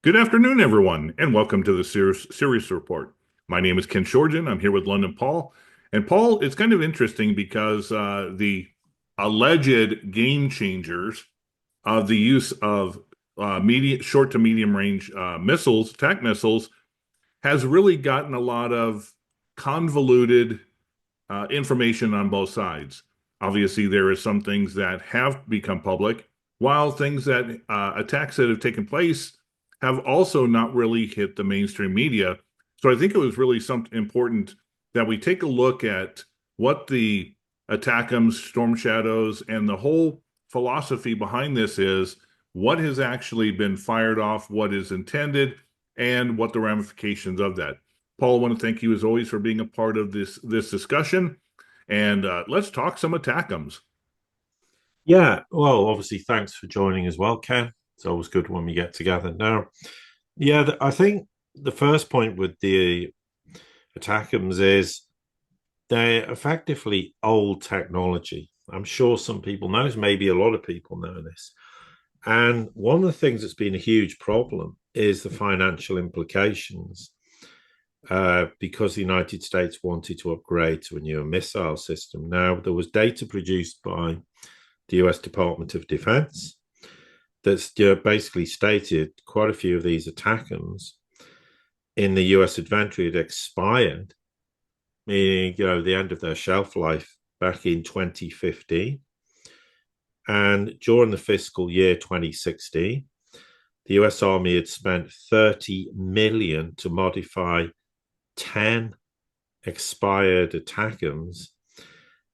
Good afternoon, everyone, and welcome to the Sirius Report. My name is Ken Shorgen. I'm here with London Paul. And Paul, it's kind of interesting because the alleged game changers of the use of short to medium range missiles, attack missiles, has really gotten a lot of convoluted information on both sides. Obviously, there are some things that have become public, while things that attacks that have taken place have also not really hit the mainstream media. So I think it was really something important that we take a look at what the ATACMS, Storm Shadows, and the whole philosophy behind this is, what has actually been fired off, what is intended, and what the ramifications of that. Paul, I want to thank you as always for being a part of this discussion. And let's talk some ATACMS. Yeah, well, obviously, thanks for joining as well, Ken. It's always good when we get together. Now, I think the first point with the ATACMS is they're effectively old technology. I'm sure some people know this, maybe a lot of people know this. And one of the things that's been a huge problem is the financial implications, because the United States wanted to upgrade to a newer missile system. Now, there was data produced by the US Department of Defense that's basically stated quite a few of these ATACMS in the US inventory had expired, meaning the end of their shelf life back in 2015. And during the fiscal year 2016, the US Army had spent 30 million to modify 10 expired ATACMS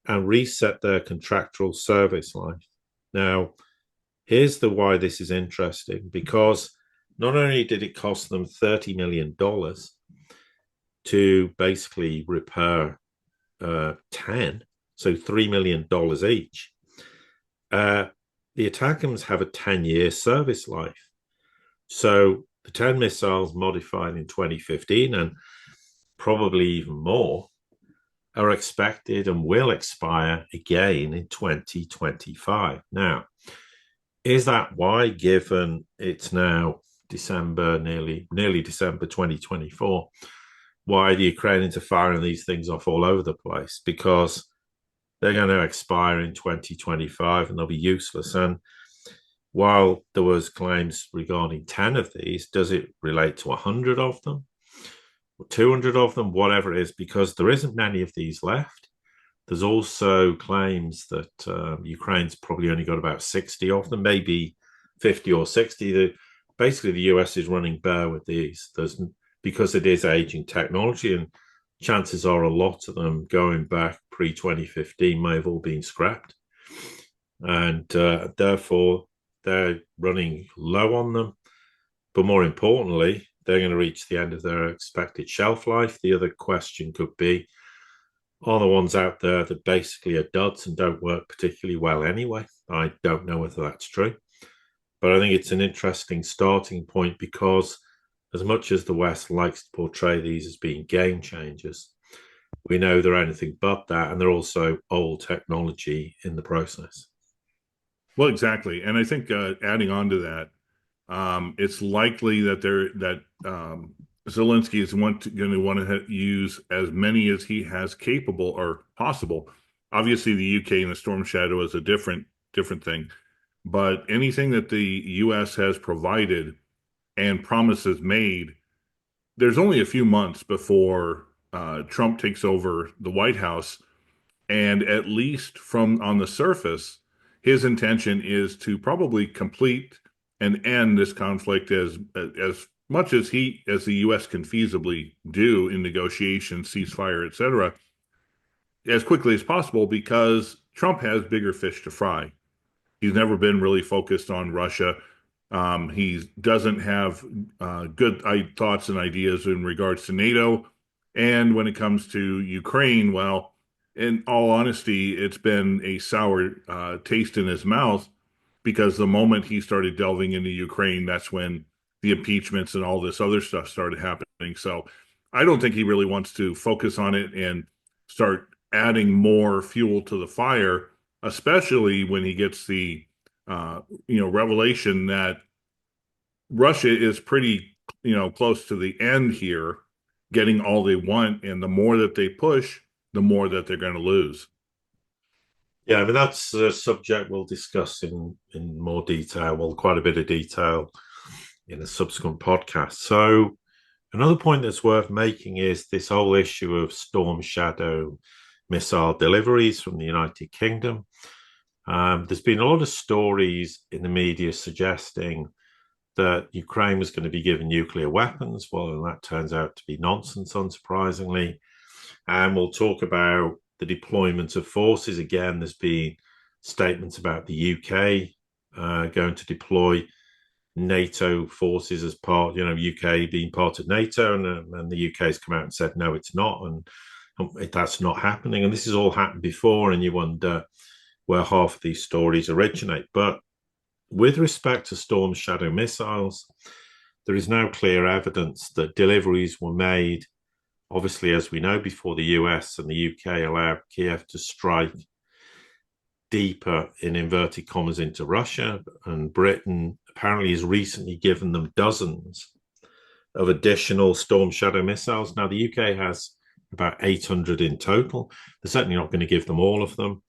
and reset their contractual service life. Now, here's the why this is interesting, because not only did it cost them $30 million to basically repair 10, so $3 million each, the ATACMS have a 10-year service life. So the 10 missiles modified in 2015 and probably even more are expected and will expire again in 2025. Now, is that why, given it's now December, nearly December 2024, why the Ukrainians are firing these things off all over the place? Because they're going to expire in 2025 and they'll be useless. And while there was claims regarding 10 of these, does it relate to 100 of them? 200 of them, whatever it is, because there isn't many of these left. There's also claims that Ukraine's probably only got about 60 of them, maybe 50 or 60. Basically, the US is running bare with these. Because it is aging technology, and chances are a lot of them going back pre-2015 may have all been scrapped. And therefore, they're running low on them. But more importantly, they're going to reach the end of their expected shelf life. The other question could be, are the ones out there that basically are duds and don't work particularly well anyway? I don't know whether that's true. But I think it's an interesting starting point, because as much as the West likes to portray these as being game changers, we know they're anything but that, and they're also old technology in the process. Well, exactly. And I think adding on to that, it's likely that Zelensky is going to want to use as many as he has capable or possible. Obviously, the UK and the Storm Shadow is a different thing, but anything that the US has provided and promises made, there's only a few months before Trump takes over the White House, and at least from on the surface, his intention is to probably complete and end this conflict as much as the U.S. can feasibly do in negotiations, ceasefire, etc., as quickly as possible, because Trump has bigger fish to fry. He's never been really focused on Russia. He doesn't have good thoughts and ideas in regards to NATO. And when it comes to Ukraine, well, in all honesty, it's been a sour taste in his mouth, because the moment he started delving into Ukraine, that's when the impeachments and all this other stuff started happening. So I don't think he really wants to focus on it and start adding more fuel to the fire, especially when he gets the revelation that Russia is pretty, close to the end here, getting all they want, and the more that they push, the more that they're going to lose. Yeah, I mean that's a subject we'll discuss in more detail, well, quite a bit of detail in a subsequent podcast. So another point that's worth making is this whole issue of Storm Shadow missile deliveries from the United Kingdom. There's been a lot of stories in the media suggesting that Ukraine was going to be given nuclear weapons. Well, and that turns out to be nonsense, unsurprisingly. And we'll talk about the deployment of forces. Again, there's been statements about the UK going to deploy NATO forces as part, UK being part of NATO, and the UK has come out and said, no, it's not. And that's not happening. And this has all happened before, and you wonder where half of these stories originate. But with respect to Storm Shadow missiles, there is now clear evidence that deliveries were made, obviously, as we know, before the US and the UK allowed Kiev to strike deeper, in inverted commas, into Russia. And Britain apparently has recently given them dozens of additional Storm Shadow missiles. Now, the UK has about 800 in total. They're certainly not going to give them all of them.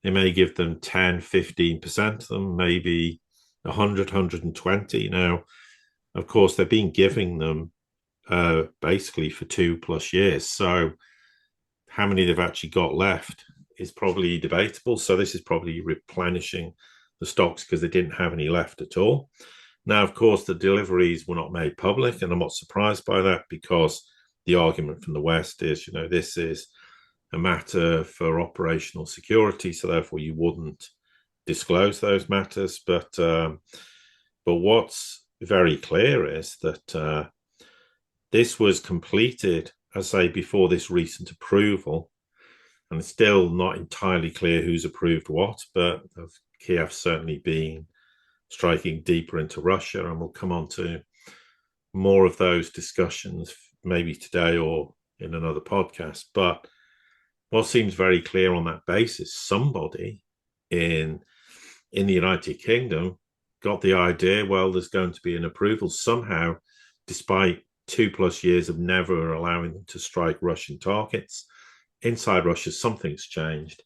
They may give them 10, 15% of them, maybe 100, 120. Now, of course, they've been giving them basically for 2+ years. So how many they've actually got left is probably debatable. So this is probably replenishing the stocks because they didn't have any left at all. Now, of course, the deliveries were not made public, and I'm not surprised by that, because the argument from the West is, this is a matter for operational security, so therefore you wouldn't disclose those matters. But what's very clear is that this was completed, as I say, before this recent approval, and it's still not entirely clear who's approved what, but Kiev certainly been striking deeper into Russia, and we'll come on to more of those discussions maybe today or in another podcast. But what seems very clear on that basis, somebody in the United Kingdom got the idea, well, there's going to be an approval somehow, despite 2+ years of never allowing them to strike Russian targets. Inside Russia, something's changed.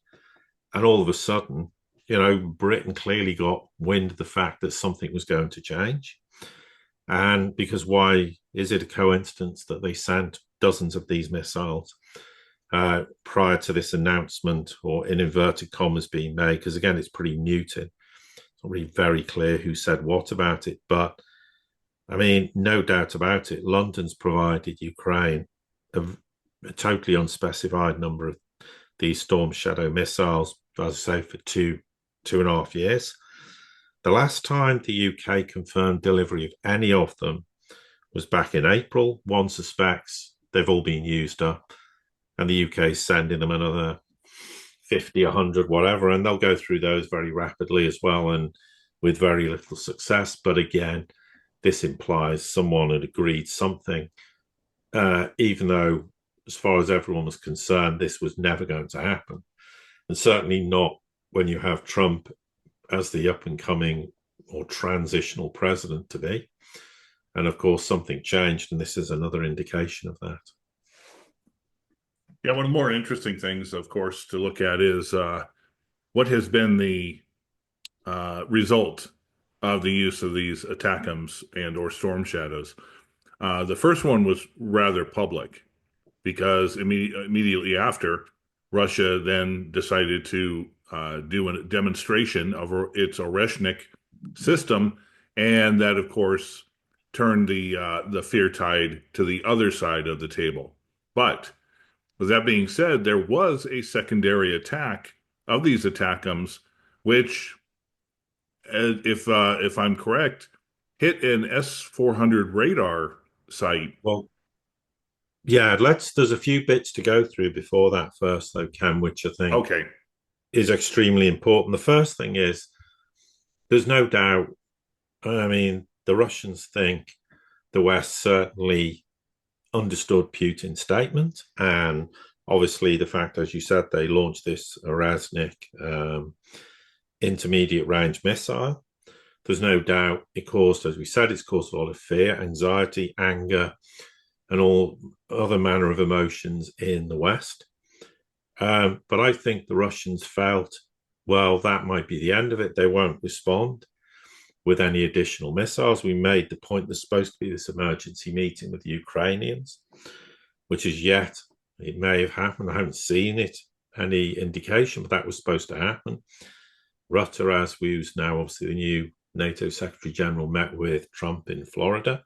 And all of a sudden, Britain clearly got wind of the fact that something was going to change. And because why is it a coincidence that they sent dozens of these missiles prior to this announcement, or in inverted commas, being made? Because again, it's pretty muted. It's not really very clear who said what about it. But I mean, no doubt about it, London's provided Ukraine a totally unspecified number of these Storm Shadow missiles, as I say, for 2.5 years. The last time the UK confirmed delivery of any of them was back in April. One suspects they've all been used up, and the UK is sending them another 50, 100, whatever, and they'll go through those very rapidly as well, and with very little success. But again, this implies someone had agreed something, even though, as far as everyone was concerned, this was never going to happen. And certainly not when you have Trump as the up-and-coming or transitional president to be. And of course, something changed, and this is another indication of that. Yeah, one of the more interesting things, of course, to look at is what has been the result of the use of these ATACMS and or Storm Shadows. The first one was rather public, because immediately after, Russia then decided to do a demonstration of its Oreshnik system, and that, of course, turned the fear tide to the other side of the table. But with that being said, there was a secondary attack of these ATACMS, which, if I'm correct, hit an S-400 radar site. Well, yeah, there's a few bits to go through before that first, though, Cam, which I think Okay. is extremely important. The first thing is, there's no doubt, I mean, the Russians think the West certainly understood Putin's statement, and obviously the fact, as you said, they launched this Oreshnik intermediate range missile. there's no doubt it caused, as we said, it's caused a lot of fear, anxiety, anger, and all other manner of emotions in the West. But I think the Russians felt, well, that might be the end of it. They won't respond with any additional missiles. We made the point there's supposed to be this emergency meeting with the Ukrainians, which is yet, it may have happened. I haven't seen it, any indication, but that was supposed to happen. Rutte, as who's now obviously the new NATO Secretary General, met with Trump in Florida.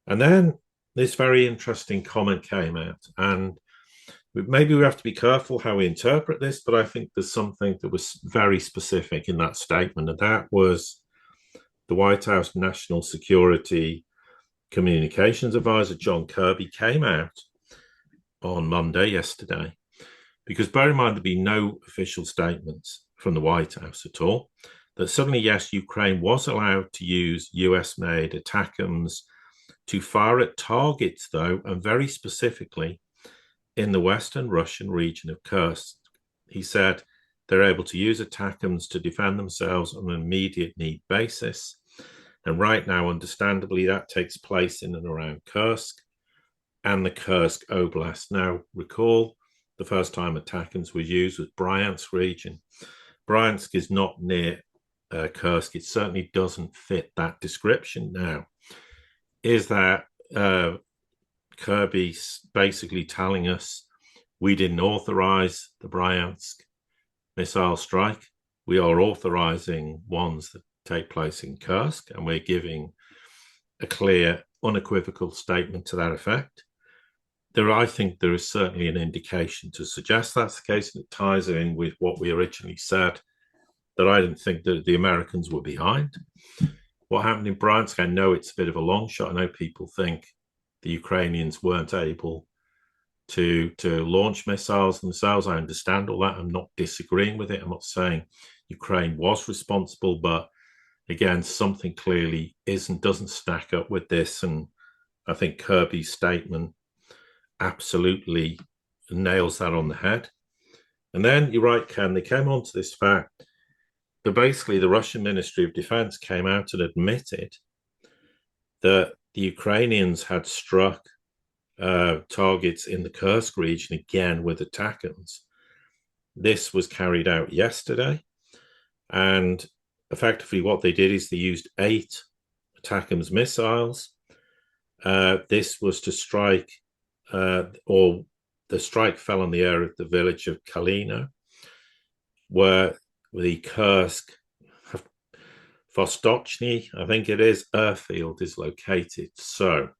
And then this very interesting comment came out. And maybe we have to be careful how we interpret this, but I think there's something that was very specific in that statement. And that was the White House National Security Communications Advisor, John Kirby, came out on Monday, yesterday, because bear in mind, there'd be no official statements from the White House at all, that suddenly, yes, Ukraine was allowed to use US-made ATACMS to fire at targets, though, and very specifically in the western Russian region of Kursk. He said they're able to use ATACMS to defend themselves on an immediate need basis. And right now, understandably, that takes place in and around Kursk and the Kursk Oblast. Now, recall the first time ATACMS was used was Bryansk region. Bryansk is not near Kursk. It certainly doesn't fit that description. Now, is that Kirby basically telling us we didn't authorize the Bryansk missile strike? We are authorizing ones that take place in Kursk, and we're giving a clear, unequivocal statement to that effect. I think there is certainly an indication to suggest that's the case, and it ties in with what we originally said, that I didn't think that the Americans were behind. What happened in Bryansk, I know it's a bit of a long shot. I know people think the Ukrainians weren't able to launch missiles themselves. I understand all that. I'm not disagreeing with it. I'm not saying Ukraine was responsible, but again, something clearly doesn't stack up with this. And I think Kirby's statement absolutely nails that on the head. And then you're right, Ken, they came on to this fact that basically the Russian Ministry of Defense came out and admitted that the Ukrainians had struck targets in the Kursk region again with ATACMS. This was carried out yesterday, and effectively what they did is they used 8 ATACMS missiles. This was to strike, or the strike fell on the area of the village of Kalino, where the Kursk Vostochny, I think it is, airfield is located. So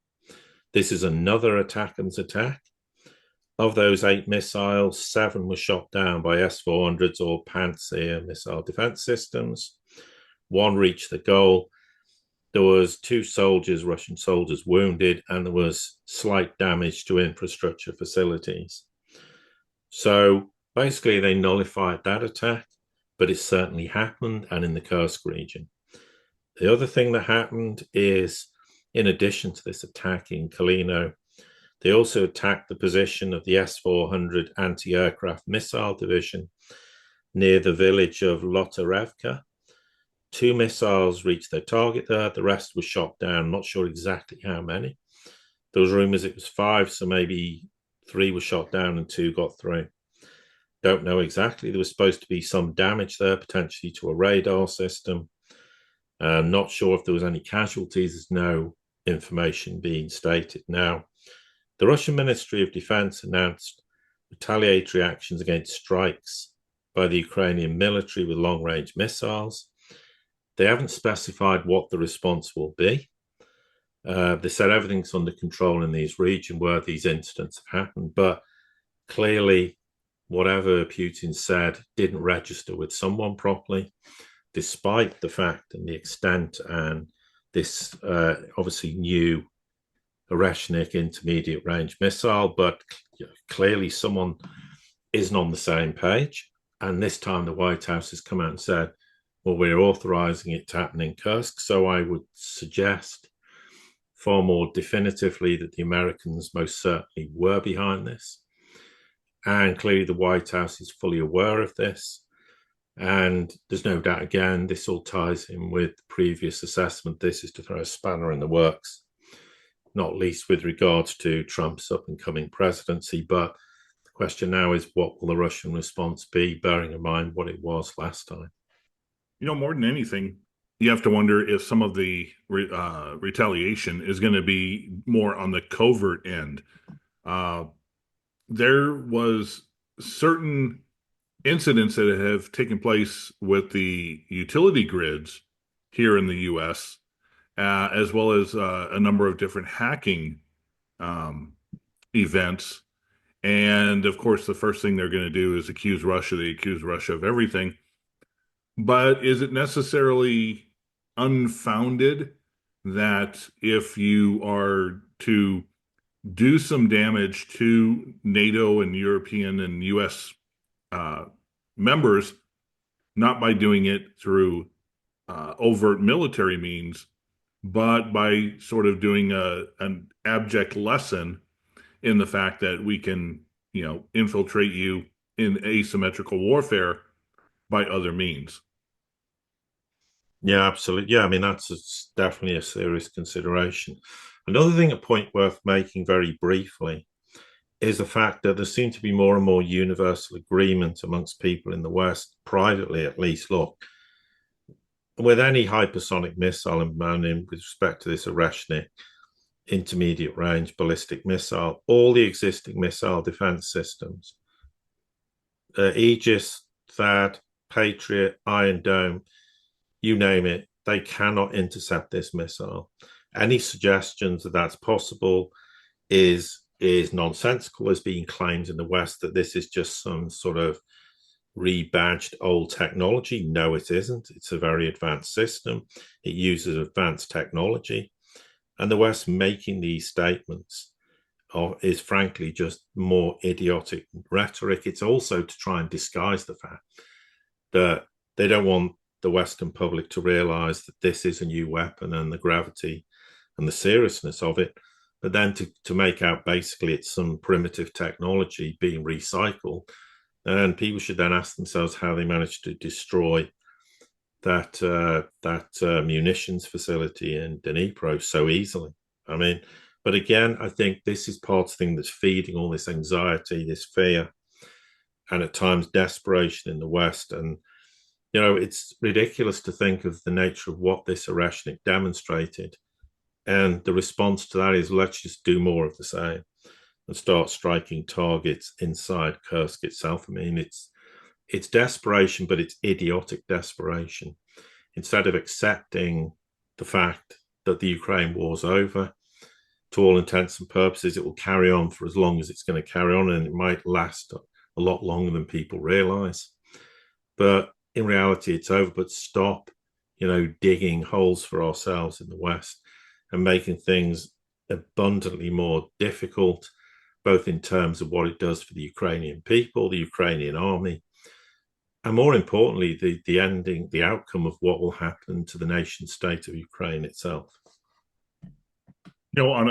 this is another ATACMS attack. Of those 8 missiles, 7 were shot down by S-400s or Pantsir missile defense systems. 1 reached the goal. There was 2 Russian soldiers wounded, and there was slight damage to infrastructure facilities. So basically they nullified that attack, but it certainly happened, and in the Kursk region. The other thing that happened is, in addition to this attack in Kalino, they also attacked the position of the S-400 anti-aircraft missile division near the village of Lotarevka. 2 missiles reached their target there. The rest was shot down. Not sure exactly how many. There was rumors it was 5, so maybe 3 were shot down and 2 got through. Don't know exactly. There was supposed to be some damage there, potentially to a radar system. Not sure if there was any casualties. There's no information being stated. Now, the Russian Ministry of Defense announced retaliatory actions against strikes by the Ukrainian military with long-range missiles. They haven't specified what the response will be. They said everything's under control in these regions where these incidents have happened, but clearly whatever Putin said didn't register with someone properly, despite the fact and the extent and this obviously new Oreshnik intermediate range missile, but clearly someone isn't on the same page. And this time the White House has come out and said, well, we're authorizing it to happen in Kursk. So I would suggest far more definitively that the Americans most certainly were behind this. And clearly the White House is fully aware of this. And there's no doubt, again, this all ties in with previous assessment. This is to throw a spanner in the works, not least with regards to Trump's up and coming presidency. But the question now is, what will the Russian response be, bearing in mind what it was last time? More than anything, you have to wonder if some of the retaliation is going to be more on the covert end. Uh, there was certain incidents that have taken place with the utility grids here in the U.S., as well as a number of different hacking um, events. And of course, the first thing they're going to do is accuse Russia. They accuse Russia of everything. But is it necessarily unfounded that if you are to do some damage to NATO and European and US uh, members, not by doing it through overt military means, but by sort of doing an abject lesson in the fact that we can, infiltrate you in asymmetrical warfare by other means? Yeah, absolutely. Yeah, I mean, definitely a serious consideration. Another thing, a point worth making very briefly, is the fact that there seems to be more and more universal agreement amongst people in the West, privately at least. Look, with any hypersonic missile, and with respect to this Oreshnik intermediate range ballistic missile, all the existing missile defense systems, Aegis, THAAD, Patriot, Iron Dome, you name it, they cannot intercept this missile. Any suggestions that that's possible is nonsensical. There's been claims in the West that this is just some sort of rebadged old technology. No, it isn't. It's a very advanced system. It uses advanced technology. And the West making these statements is frankly just more idiotic rhetoric. It's also to try and disguise the fact that they don't want the Western public to realize that this is a new weapon and the gravity and the seriousness of it, but then to make out basically it's some primitive technology being recycled. And people should then ask themselves how they managed to destroy that munitions facility in Dnipro so easily. I mean, but again, I think this is part of the thing that's feeding all this anxiety, this fear, and at times desperation in the West. And it's ridiculous to think of the nature of what this Oreshnik demonstrated. And the response to that is, let's just do more of the same and start striking targets inside Kursk itself. I mean, it's desperation, but it's idiotic desperation. Instead of accepting the fact that the Ukraine war's over, to all intents and purposes, it will carry on for as long as it's going to carry on, and it might last a lot longer than people realize. But in reality, it's over. But stop, digging holes for ourselves in the West and making things abundantly more difficult, both in terms of what it does for the Ukrainian people, the Ukrainian army, and more importantly, the outcome of what will happen to the nation state of Ukraine itself. On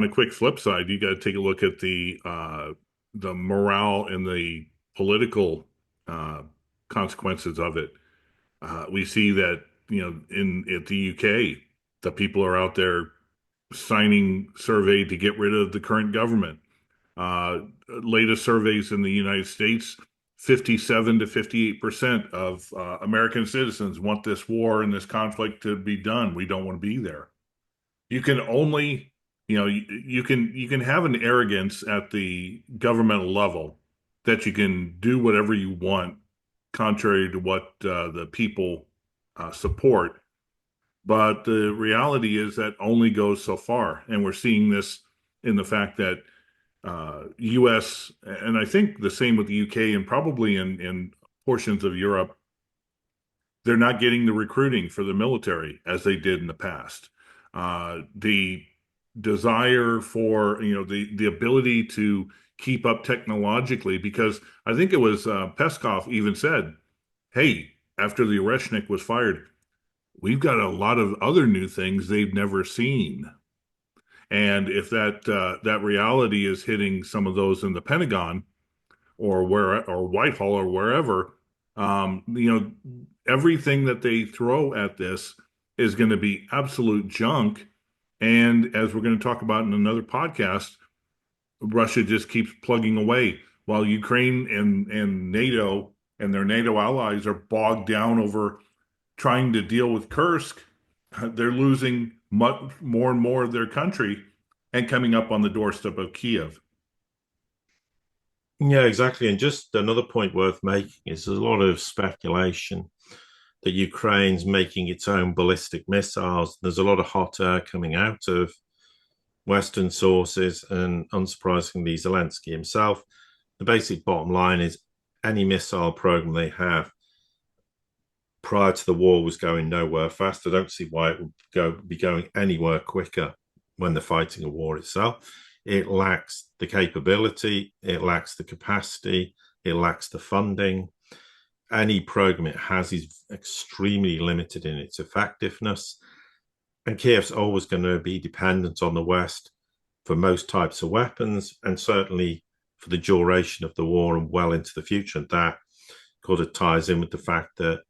a quick flip side, you got to take a look at the morale and the political uh, consequences of it. We see that in at the UK, the people are out there signing survey to get rid of the current government. Latest surveys in the United States, 57 to 58% of American citizens want this war and this conflict to be done. We don't want to be there. You can only, you can have an arrogance at the governmental level that you can do whatever you want, contrary to what the people support. But the reality is that only goes so far, and we're seeing this in the fact that U.S. and I think the same with the UK and probably in portions of Europe, they're not getting the recruiting for the military as they did in the past. The desire for the ability to keep up technologically, because I think it was Peskov even said, "Hey, after the Oreshnik was fired, we've got a lot of other new things they've never seen." And if that reality is hitting some of those in the Pentagon or Whitehall or wherever, Everything that they throw at this is going to be absolute junk. And as we're going to talk about in another podcast, Russia just keeps plugging away while Ukraine and NATO and their NATO allies are bogged down over trying to deal with Kursk. They're losing much more and more of their country and coming up on the doorstep of Kiev. Yeah, exactly. And just another point worth making is there's a lot of speculation that Ukraine's making its own ballistic missiles. There's a lot of hot air coming out of Western sources, and unsurprisingly, Zelensky himself. The basic bottom line is any missile program they have prior to the war was going nowhere fast. I don't see why it would be going anywhere quicker when they're fighting a war itself. It lacks the capability, it lacks the capacity, it lacks the funding. Any program it has is extremely limited in its effectiveness. And Kiev's always going to be dependent on the West for most types of weapons, and certainly for the duration of the war and well into the future. And that kind of ties in with the fact that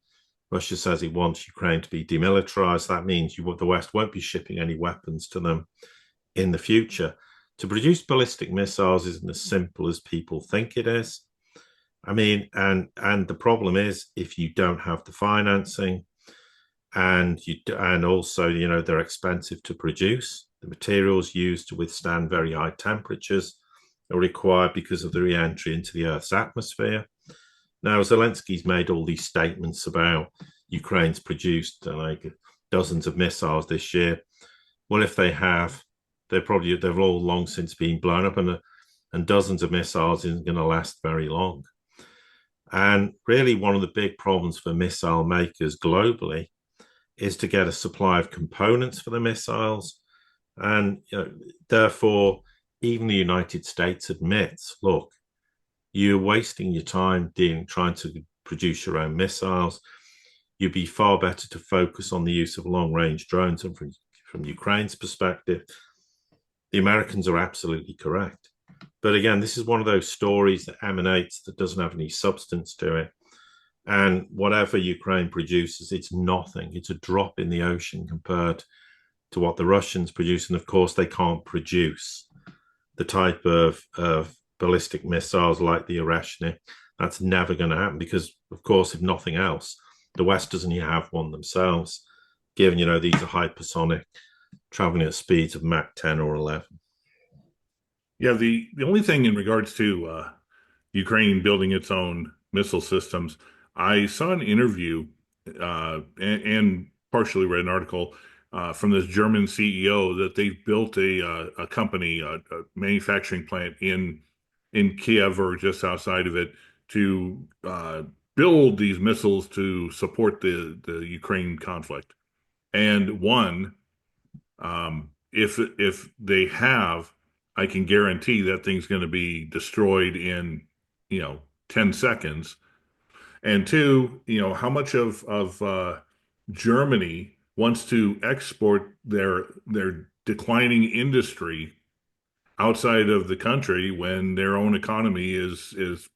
Russia says it wants Ukraine to be demilitarized. That means the West won't be shipping any weapons to them in the future. To produce ballistic missiles isn't as simple as people think it is. I mean, and the problem is if you don't have the financing, and also they're expensive to produce. The materials used to withstand very high temperatures are required because of the re-entry into the Earth's atmosphere. Now, Zelensky's made all these statements about Ukraine's produced like dozens of missiles this year. Well, if they have, they've all long since been blown up, and dozens of missiles isn't going to last very long. And really, one of the big problems for missile makers globally is to get a supply of components for the missiles. And therefore, even the United States admits, look, you're wasting your time trying to produce your own missiles. You'd be far better to focus on the use of long-range drones. And from Ukraine's perspective, the Americans are absolutely correct. But again, this is one of those stories that emanates that doesn't have any substance to it. And whatever Ukraine produces, it's nothing. It's a drop in the ocean compared to what the Russians produce. And of course, they can't produce the type of ballistic missiles like the Oreshnik. That's never going to happen because, of course, if nothing else, the West doesn't even have one themselves, given, these are hypersonic, traveling at speeds of Mach 10 or 11. Yeah, the only thing in regards to Ukraine building its own missile systems, I saw an interview and partially read an article from this German CEO that they've built a company, a manufacturing plant in Kiev or just outside of it to build these missiles to support the Ukraine conflict. And one, if they have, I can guarantee that thing's going to be destroyed in 10 seconds. And two, how much of Germany wants to export their declining industry outside of the country when their own economy is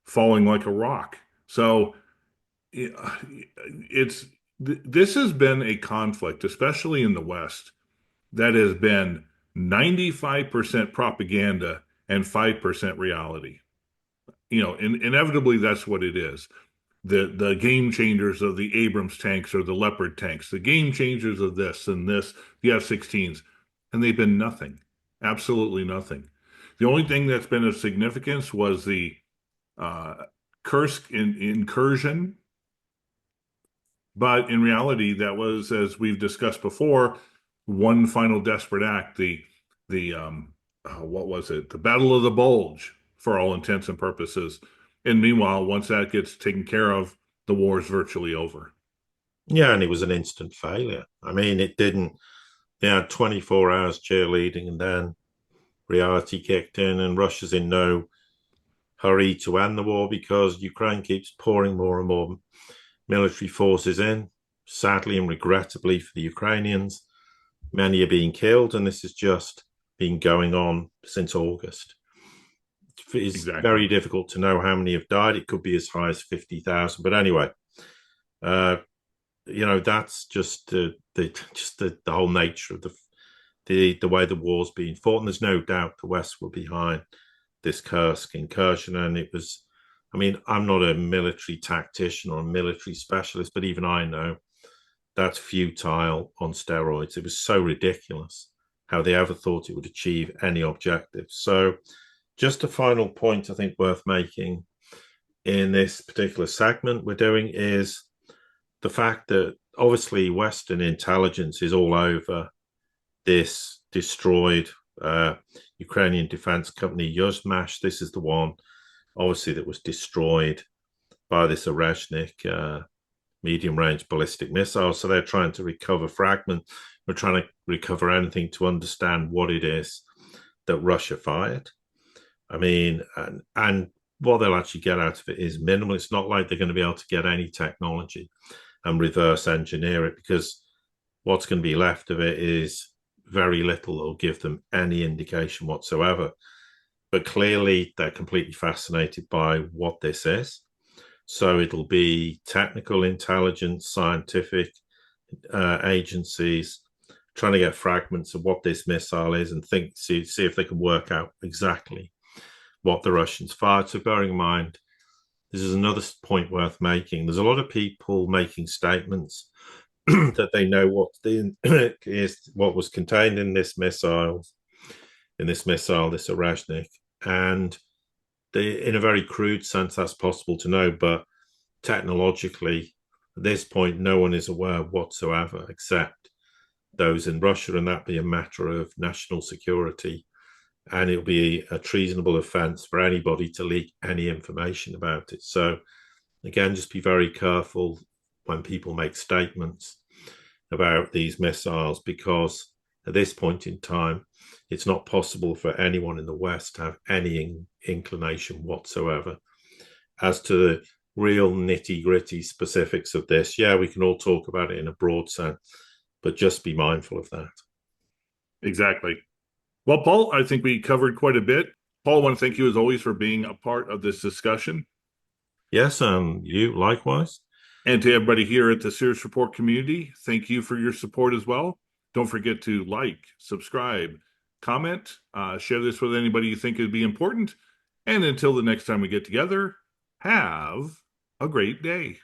falling like a rock. So this has been a conflict, especially in the West, that has been 95% propaganda and 5% reality. Inevitably that's what it is. The game changers of the Abrams tanks or the Leopard tanks, the game changers of this and this, the F-16s, and they've been nothing, absolutely nothing. The only thing that's been of significance was the uh, Kursk incursion, but in reality, that was, as we've discussed before, one final desperate act. The what was it? The Battle of the Bulge, for all intents and purposes. And meanwhile, once that gets taken care of, the war is virtually over. Yeah, and it was an instant failure. I mean, it didn't, 24 hours cheerleading and then reality kicked in, and Russia's in no hurry to end the war because Ukraine keeps pouring more and more military forces in. Sadly and regrettably for the Ukrainians, many are being killed, and this has just been going on since August. it's Exactly. very difficult to know how many have died. It could be as high as 50,000. But anyway, that's just the whole nature of the way the war's being fought. And there's no doubt the West were behind this Kursk incursion. And it was, I mean, I'm not a military tactician or a military specialist, but even I know that's futile on steroids. It was so ridiculous how they ever thought it would achieve any objective. So, just a final point I think worth making in this particular segment we're doing is the fact that obviously Western intelligence is all over this destroyed Ukrainian defense company, Yuzhmash. This is the one, obviously, that was destroyed by this Orezhnik medium-range ballistic missile. So they're trying to recover fragments. We're trying to recover anything to understand what it is that Russia fired. I mean, and what they'll actually get out of it is minimal. It's not like they're going to be able to get any technology and reverse engineer it, because what's going to be left of it is very little that will give them any indication whatsoever. But clearly, they're completely fascinated by what this is. So it'll be technical intelligence, scientific agencies trying to get fragments of what this missile is and see if they can work out exactly what the Russians fired. So bearing in mind, this is another point worth making. There's a lot of people making statements that they know what is what was contained in this missile, this Orezhnik, and in a very crude sense, that's possible to know, but technologically, at this point, no one is aware whatsoever except those in Russia, and that be a matter of national security. And it'll be a treasonable offence for anybody to leak any information about it. So, again, just be very careful when people make statements about these missiles, because at this point in time, it's not possible for anyone in the West to have any inclination whatsoever as to the real nitty-gritty specifics of this. Yeah, we can all talk about it in a broad sense, but just be mindful of that. Exactly. Well, Paul, I think we covered quite a bit. Paul, I want to thank you as always for being a part of this discussion. Yes, and you likewise. And to everybody here at the Sirius Report community, thank you for your support as well. Don't forget to like, subscribe, comment, share this with anybody you think would be important. And until the next time we get together, have a great day.